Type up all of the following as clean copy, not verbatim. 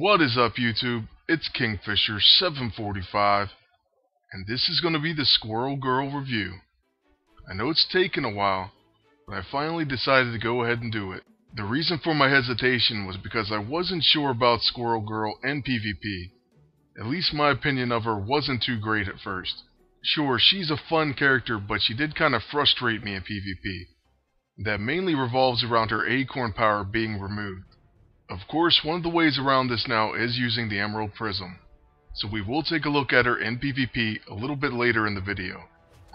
What is up, YouTube? It's Kingfisher745, and this is going to be the Squirrel Girl review. I know it's taken a while, but I finally decided to go ahead and do it. The reason for my hesitation was because I wasn't sure about Squirrel Girl and PvP. At least my opinion of her wasn't too great at first. Sure, she's a fun character, but she did kind of frustrate me in PvP. That mainly revolves around her acorn power being removed. Of course, one of the ways around this now is using the Emerald Prism, so we will take a look at her in PvP a little bit later in the video.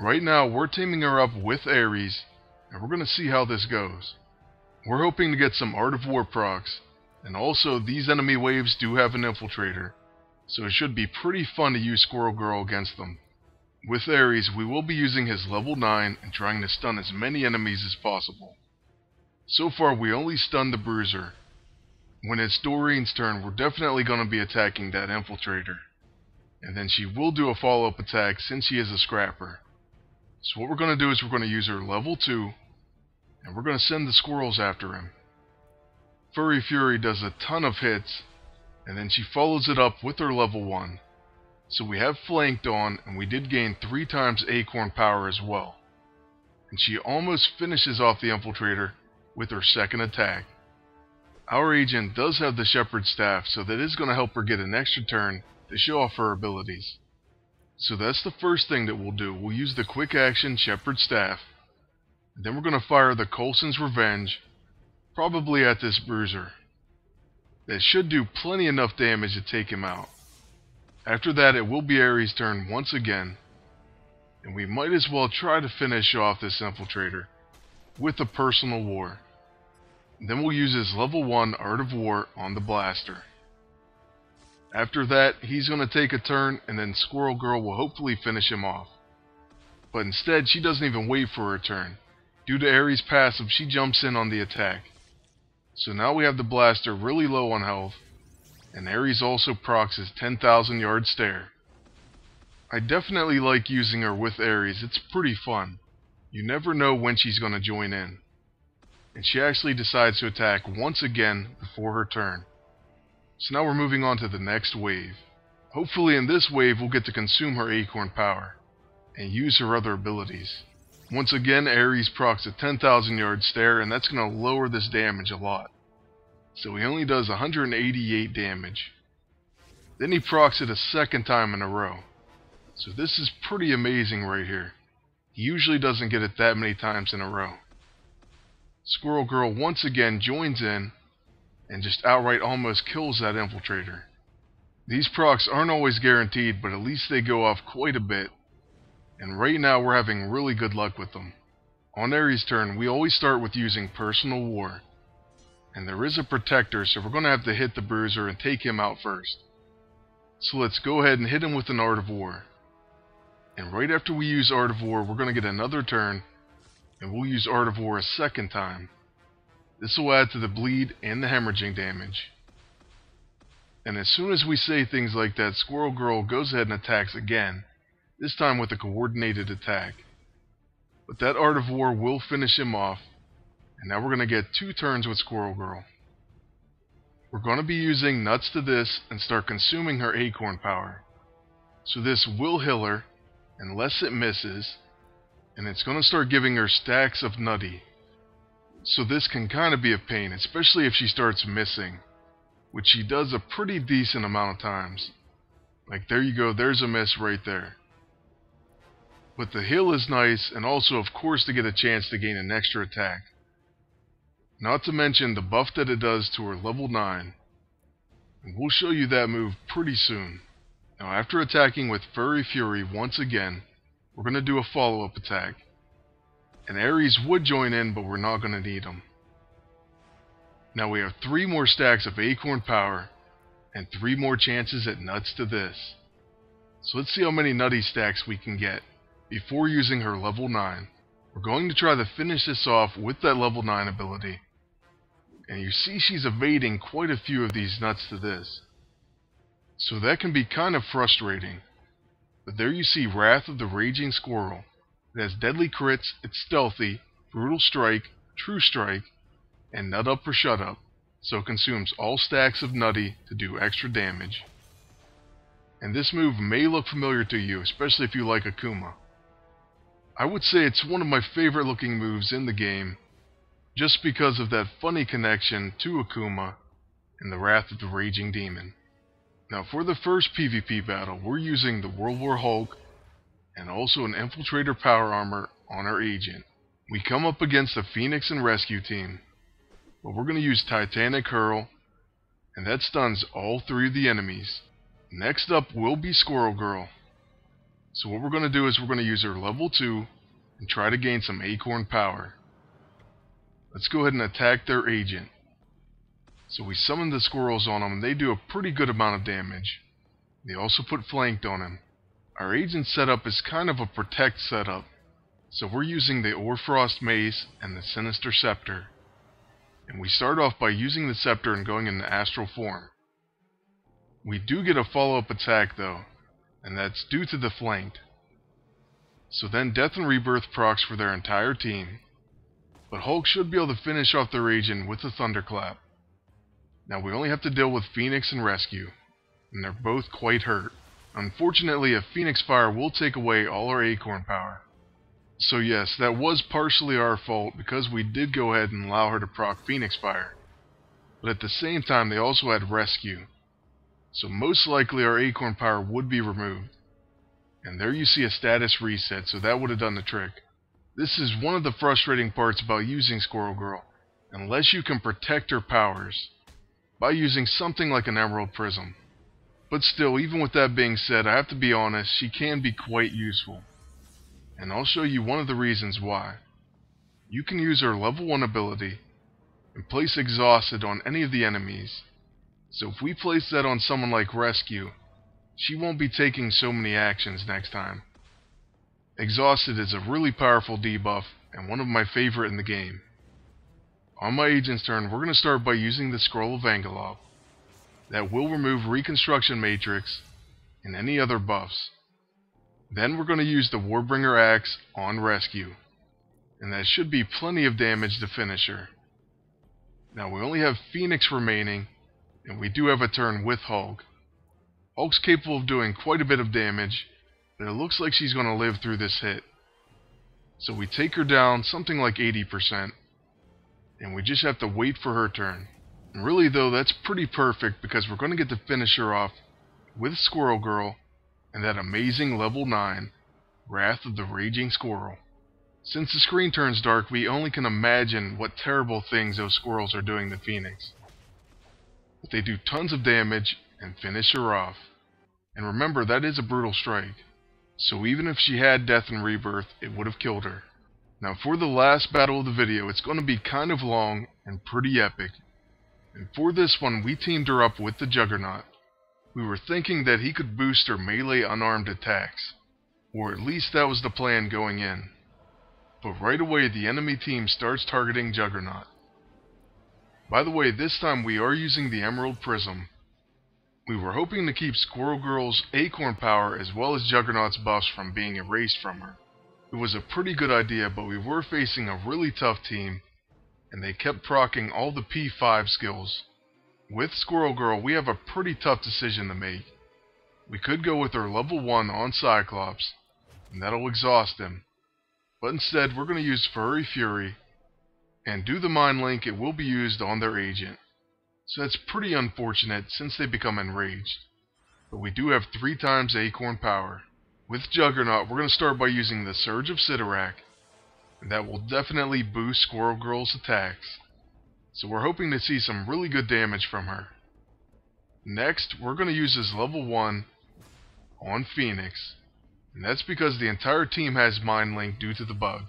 Right now, we're teaming her up with Ares, and we're going to see how this goes. We're hoping to get some Art of War procs, and also these enemy waves do have an infiltrator, so it should be pretty fun to use Squirrel Girl against them. With Ares, we will be using his level 9 and trying to stun as many enemies as possible. So far, we only stunned the Bruiser. When it's Doreen's turn, we're definitely going to be attacking that infiltrator. And then she will do a follow-up attack since she is a scrapper. So what we're going to do is we're going to use her level 2, and we're going to send the squirrels after him. Furry Fury does a ton of hits, and then she follows it up with her level 1. So we have flanked on, and we did gain 3 times acorn power as well. And she almost finishes off the infiltrator with her second attack. Our agent does have the Shepherd's Staff, so that is going to help her get an extra turn to show off her abilities. So that's the first thing that we'll do. We'll use the quick action Shepherd's Staff. And then we're going to fire the Coulson's Revenge, probably at this Bruiser. That should do plenty enough damage to take him out. After that, it will be Ares' turn once again, and we might as well try to finish off this infiltrator with a Personal War. Then we'll use his level 1 Art of War on the Blaster. After that, he's going to take a turn, and then Squirrel Girl will hopefully finish him off. But instead, she doesn't even wait for her turn. Due to Ares' passive, she jumps in on the attack. So now we have the Blaster really low on health, and Ares also procs his 10,000 yard stare. I definitely like using her with Ares. It's pretty fun. You never know when she's going to join in. And she actually decides to attack once again before her turn. So now we're moving on to the next wave. Hopefully in this wave we'll get to consume her acorn power and use her other abilities. Once again, Ares procs a 10,000 yard stare, and that's going to lower this damage a lot. So he only does 188 damage. Then he procs it a second time in a row. So this is pretty amazing right here. He usually doesn't get it that many times in a row. Squirrel Girl once again joins in and just outright almost kills that infiltrator. These procs aren't always guaranteed, but at least they go off quite a bit. And right now we're having really good luck with them. On Ares' turn, we always start with using Personal War. And there is a protector, so we're going to have to hit the Bruiser and take him out first. So let's go ahead and hit him with an Art of War. And right after we use Art of War, we're going to get another turn, and we'll use Art of War a second time. This will add to the bleed and the hemorrhaging damage. And as soon as we say things like that, Squirrel Girl goes ahead and attacks again, this time with a coordinated attack. But that Art of War will finish him off, and now we're going to get 2 turns with Squirrel Girl. We're going to be using Nuts to this and start consuming her acorn power. So this will heal her, unless it misses, and it's going to start giving her stacks of nutty. So this can kind of be a pain, especially if she starts missing, which she does a pretty decent amount of times. Like there you go, there's a miss right there. But the heal is nice, and also of course to get a chance to gain an extra attack. Not to mention the buff that it does to her level 9. And we'll show you that move pretty soon. Now after attacking with Furry Fury once again, we're going to do a follow-up attack. And Ares would join in, but we're not going to need him. Now we have 3 more stacks of acorn power, and 3 more chances at nuts to this. So let's see how many nutty stacks we can get before using her level 9. We're going to try to finish this off with that level 9 ability. And you see she's evading quite a few of these nuts to this. So that can be kind of frustrating. But there you see Wrath of the Raging Squirrel. It has deadly crits, it's stealthy, brutal strike, true strike, and nut up or shut up. so it consumes all stacks of Nutty to do extra damage. And this move may look familiar to you, especially if you like Akuma. I would say it's one of my favorite looking moves in the game, just because of that funny connection to Akuma and the Wrath of the Raging Demon. Now for the first PvP battle, we're using the World War Hulk and also an Infiltrator Power Armor on our agent. We come up against the Phoenix and Rescue team, but we're going to use Titanic Hurl, and that stuns all three of the enemies. Next up will be Squirrel Girl. So what we're going to do is we're going to use her level 2 and try to gain some acorn power. Let's go ahead and attack their agent. So we summon the squirrels on them and they do a pretty good amount of damage. They also put flanked on him. Our agent setup is kind of a protect setup. So we're using the Orfrost Mace and the Sinister Scepter. And we start off by using the Scepter and going into Astral form. We do get a follow-up attack though, and that's due to the flanked. So then Death and Rebirth procs for their entire team, but Hulk should be able to finish off their agent with a Thunderclap. Now we only have to deal with Phoenix and Rescue, and they're both quite hurt. Unfortunately, a Phoenix Fire will take away all our acorn power. So yes, that was partially our fault because we did go ahead and allow her to proc Phoenix Fire. But at the same time, they also had Rescue. So most likely our acorn power would be removed. And there you see a status reset, so that would have done the trick. This is one of the frustrating parts about using Squirrel Girl, unless you can protect her powers by using something like an Emerald Prism. But still, even with that being said, I have to be honest, she can be quite useful. And I'll show you one of the reasons why. You can use her level 1 ability and place Exhausted on any of the enemies. So if we place that on someone like Rescue, she won't be taking so many actions next time. Exhausted is a really powerful debuff and one of my favorite in the game. On my agent's turn, we're going to start by using the Scroll of Angelov. That will remove Reconstruction Matrix and any other buffs. Then we're going to use the Warbringer Axe on Rescue, and that should be plenty of damage to finish her. Now we only have Phoenix remaining, and we do have a turn with Hulk. Hulk's capable of doing quite a bit of damage, but it looks like she's going to live through this hit. So we take her down something like 80%, and we just have to wait for her turn. And really though, that's pretty perfect because we're going to get to finish her off with Squirrel Girl and that amazing level 9, Wrath of the Raging Squirrel. Since the screen turns dark, we only can imagine what terrible things those squirrels are doing to Phoenix. But they do tons of damage and finish her off. And remember, that is a brutal strike. So even if she had Death and Rebirth, it would have killed her. Now for the last battle of the video, it's going to be kind of long and pretty epic. And for this one, we teamed her up with the Juggernaut. We were thinking that he could boost her melee unarmed attacks. Or at least that was the plan going in. But right away, the enemy team starts targeting Juggernaut. By the way, this time we are using the Emerald Prism. We were hoping to keep Squirrel Girl's acorn power as well as Juggernaut's buffs from being erased from her. It was a pretty good idea, but we were facing a really tough team, and they kept proccing all the P5 skills. With Squirrel Girl, we have a pretty tough decision to make. We could go with her level 1 on Cyclops, and that'll exhaust him. But instead, we're going to use Furry Fury, and due to the Mind Link, it will be used on their agent. So that's pretty unfortunate since they become enraged. But we do have 3 times acorn power. With Juggernaut, we're going to start by using the Surge of Sidorak, and that will definitely boost Squirrel Girl's attacks. So we're hoping to see some really good damage from her. Next, we're going to use his level 1 on Phoenix, and that's because the entire team has Mind Link due to the bug.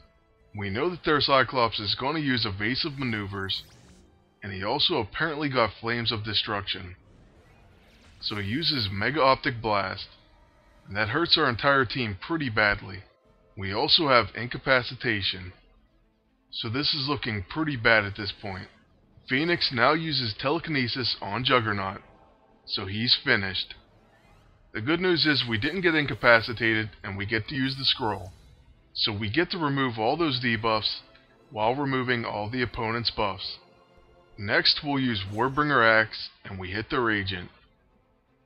We know that their Cyclops is going to use evasive maneuvers, and he also apparently got Flames of Destruction. So he uses Mega Optic Blast, and that hurts our entire team pretty badly. We also have Incapacitation, so this is looking pretty bad at this point. Phoenix now uses Telekinesis on Juggernaut, so he's finished. The good news is we didn't get incapacitated and we get to use the scroll. So we get to remove all those debuffs while removing all the opponent's buffs. Next, we'll use Warbringer Axe, and we hit their agent.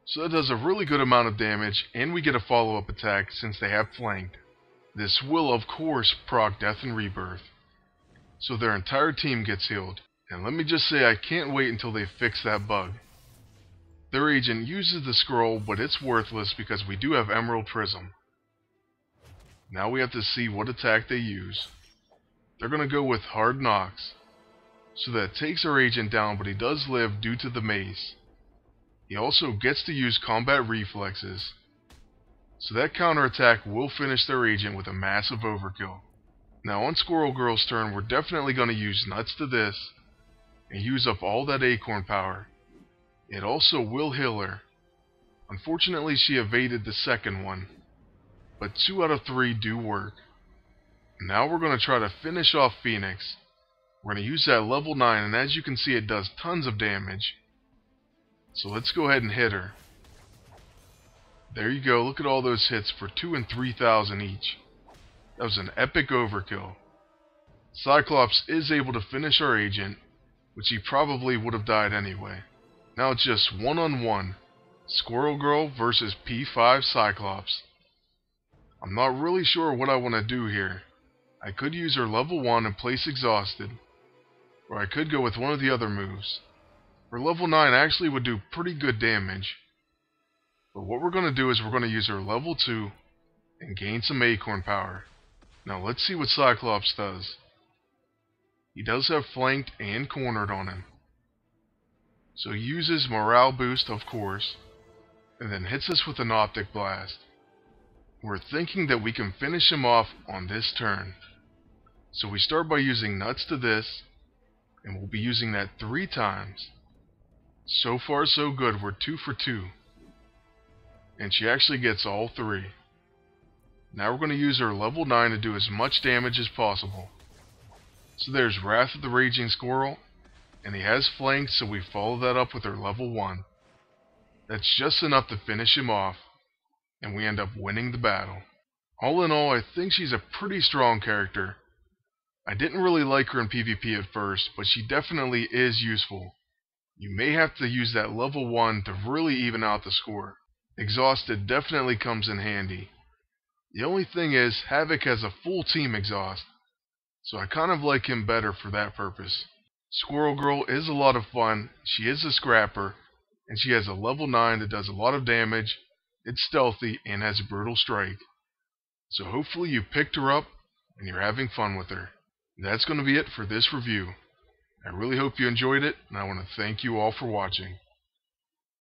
So that does a really good amount of damage, and we get a follow-up attack since they have flanked. This will, of course, proc Death and Rebirth. So their entire team gets healed. And let me just say, I can't wait until they fix that bug. Their agent uses the scroll, but it's worthless because we do have Emerald Prism. Now we have to see what attack they use. They're going to go with Hard Knocks. So that takes our agent down, but he does live due to the mace. He also gets to use Combat Reflexes. So that counterattack will finish their agent with a massive overkill. Now on Squirrel Girl's turn, we're definitely going to use Nuts to this and use up all that acorn power. It also will heal her. Unfortunately, she evaded the second one, but 2 out of 3 do work. Now we're going to try to finish off Phoenix. We're going to use that level 9, and as you can see, it does tons of damage. So let's go ahead and hit her. There you go, look at all those hits for 2,000 and 3,000 each. That was an epic overkill. Cyclops is able to finish our agent, which he probably would have died anyway. Now it's just 1-on-1. Squirrel Girl versus P5 Cyclops. I'm not really sure what I want to do here. I could use her level 1 and place Exhausted, or I could go with one of the other moves. Her level 9 actually would do pretty good damage. But what we're going to do is we're going to use her level 2 and gain some acorn power. Now let's see what Cyclops does. He does have flanked and cornered on him. So he uses Morale Boost, of course, and then hits us with an Optic Blast. We're thinking that we can finish him off on this turn. So we start by using Nuts to this, and we'll be using that 3 times. So far so good, we're 2 for 2. And she actually gets all 3. Now we're going to use our level 9 to do as much damage as possible. So there's Wrath of the Raging Squirrel, and he has flanked, so we follow that up with our level 1. That's just enough to finish him off, and we end up winning the battle. All in all, I think she's a pretty strong character. I didn't really like her in PvP at first, but she definitely is useful. You may have to use that level 1 to really even out the score. Exhausted definitely comes in handy. The only thing is, Havoc has a full team exhaust, so I kind of like him better for that purpose. Squirrel Girl is a lot of fun, she is a scrapper, and she has a level 9 that does a lot of damage, it's stealthy, and has a brutal strike. So hopefully you picked her up, and you're having fun with her. That's going to be it for this review. I really hope you enjoyed it, and I want to thank you all for watching.